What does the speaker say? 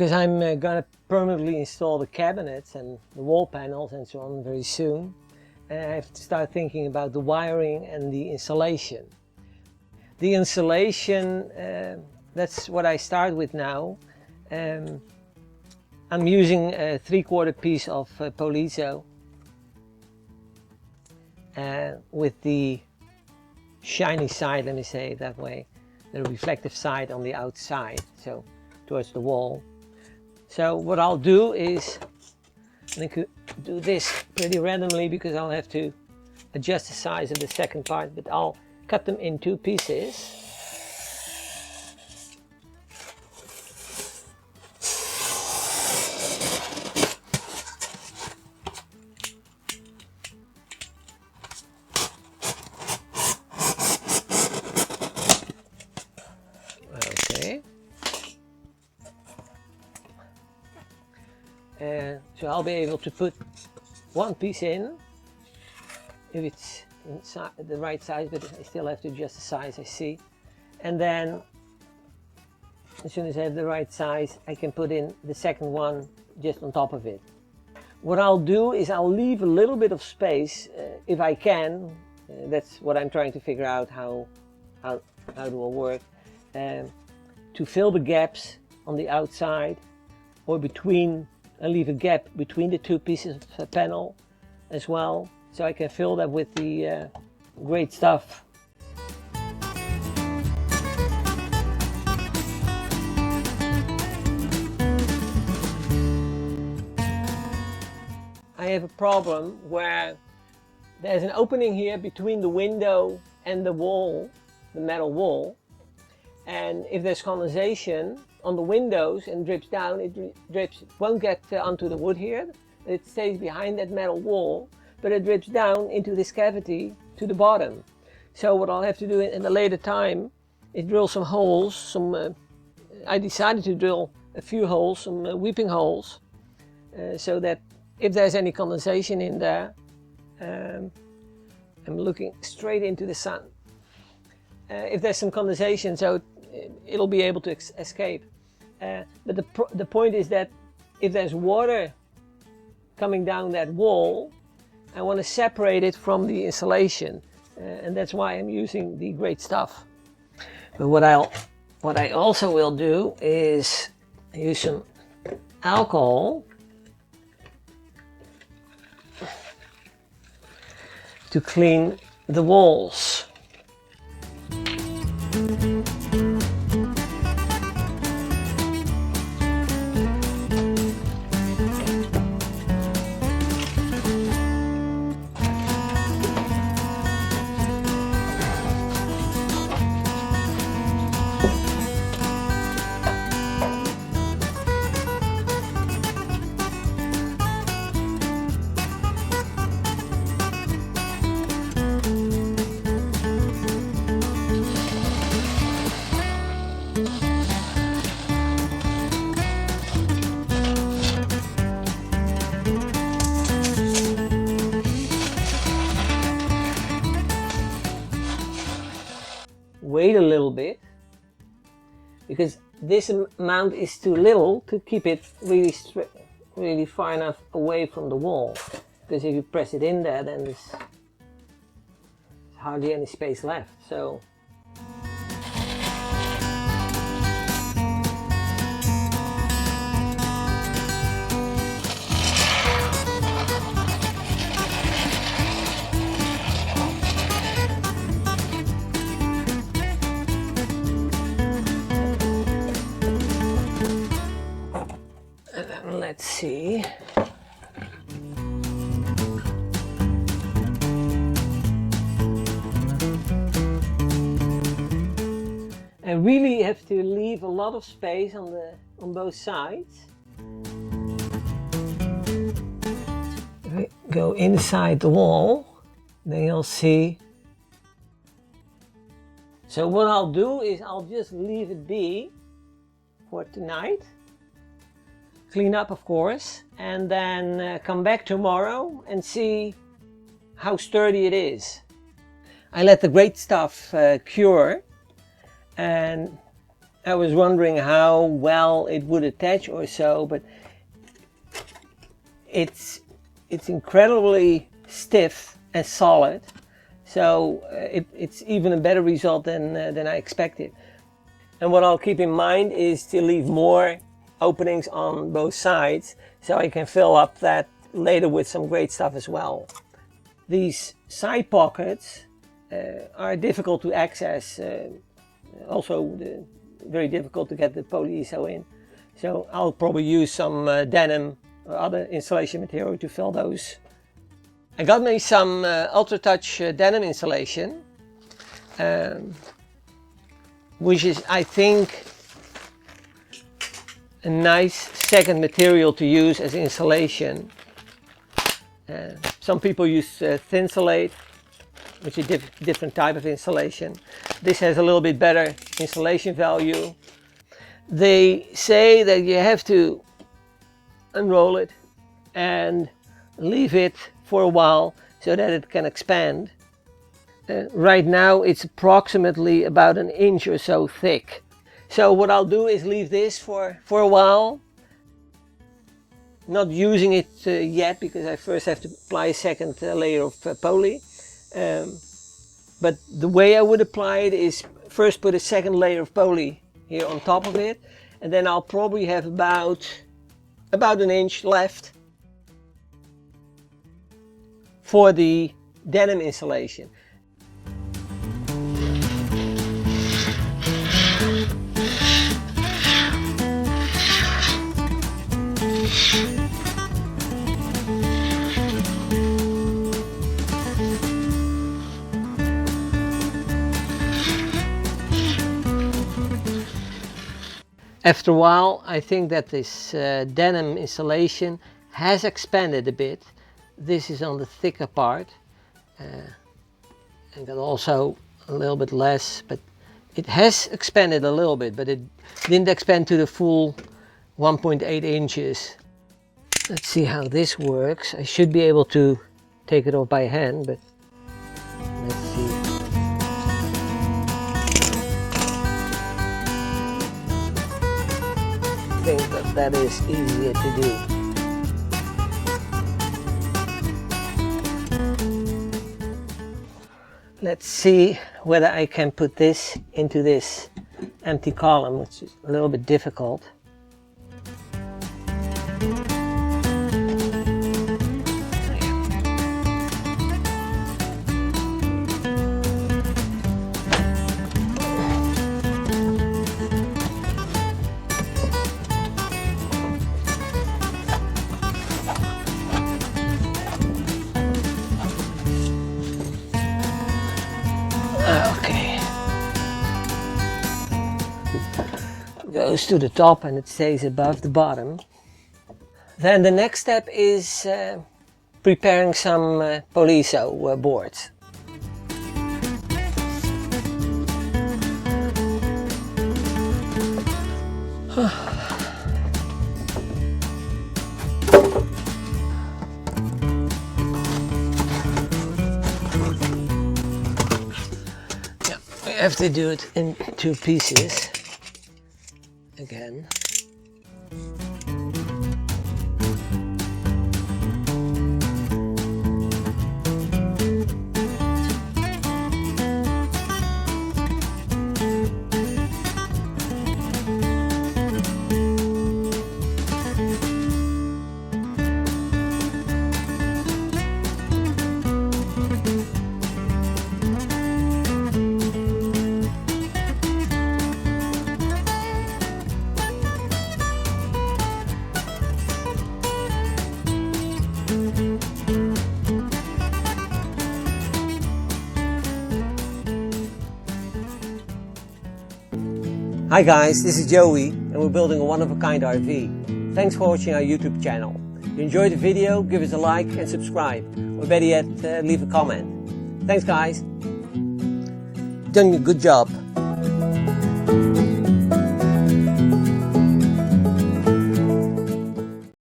because I'm gonna permanently install the cabinets and the wall panels and so on very soon. And I have to start thinking about the wiring and the insulation. The insulation, that's what I start with now. I'm using a 3/4 piece of Polizo with the shiny side, let me say it that way, the reflective side on the outside, so towards the wall. So what I'll do is, and I could do this pretty randomly because I'll have to adjust the size of the second part, but I'll cut them in 2 pieces. Okay. So I'll be able to put 1 piece in if it's inside the right size, but I still have to adjust the size, I see. And then as soon as I have the right size, I can put in the second one just on top of it. What I'll do is I'll leave a little bit of space if I can. That's what I'm trying to figure out, how it will work, to fill the gaps on the outside, or between. I'll leave a gap between the 2 pieces of panel as well, so I can fill that with the great stuff. I have a problem where there's an opening here between the window and the wall, the metal wall, and if there's condensation on the windows and drips down, it won't get onto the wood here. It stays behind that metal wall, but it drips down into this cavity to the bottom. So what I'll have to do in a later time is drill some holes. I decided to drill a few holes, some weeping holes, so that if there's any condensation in there, I'm looking straight into the sun. If there's some condensation, so it'll be able to escape. But the point is that if there's water coming down that wall, I want to separate it from the insulation, and that's why I'm using the great stuff. But what I also will do is use some alcohol to clean the walls. Wait a little bit, because this amount is too little to keep it really far enough away from the wall. Because if you press it in there, then there's hardly any space left. So let's see. I really have to leave a lot of space on both sides. If we go inside the wall, then you'll see. So what I'll do is I'll just leave it be for tonight. Clean up, of course, and then come back tomorrow and see how sturdy it is. I let the great stuff cure, and I was wondering how well it would attach or so, but it's incredibly stiff and solid, so it's even a better result than I expected. And what I'll keep in mind is to leave more openings on both sides, so I can fill up that later with some great stuff as well. These side pockets are difficult to access, also very difficult to get the polyiso in. So I'll probably use some denim or other insulation material to fill those. I got me some Ultra Touch denim insulation, which is, I think, a nice second material to use as insulation. Some people use Thinsulate, which is a different type of insulation. This has a little bit better insulation value. They say that you have to unroll it and leave it for a while so that it can expand. Right now it's approximately about an inch or so thick. So what I'll do is leave this for a while. Not using it yet, because I first have to apply a second layer of poly. But the way I would apply it is first put a second layer of poly here on top of it, and then I'll probably have about an inch left for the denim insulation. After a while, I think that this denim insulation has expanded a bit. This is on the thicker part, and got also a little bit less, but it has expanded a little bit, but it didn't expand to the full 1.8 inches. Let's see how this works. I should be able to take it off by hand, but let's see. I think that is easier to do. Let's see whether I can put this into this empty column, which is a little bit difficult. Okay. Goes to the top and it stays above the bottom. Then the next step is preparing some polyiso boards. I have to do it in 2 pieces again. Hi guys, this is Joey and we're building a one-of-a-kind RV. Thanks for watching our YouTube channel. If you enjoyed the video, give us a like and subscribe, or better yet, leave a comment. Thanks guys. You've done a good job.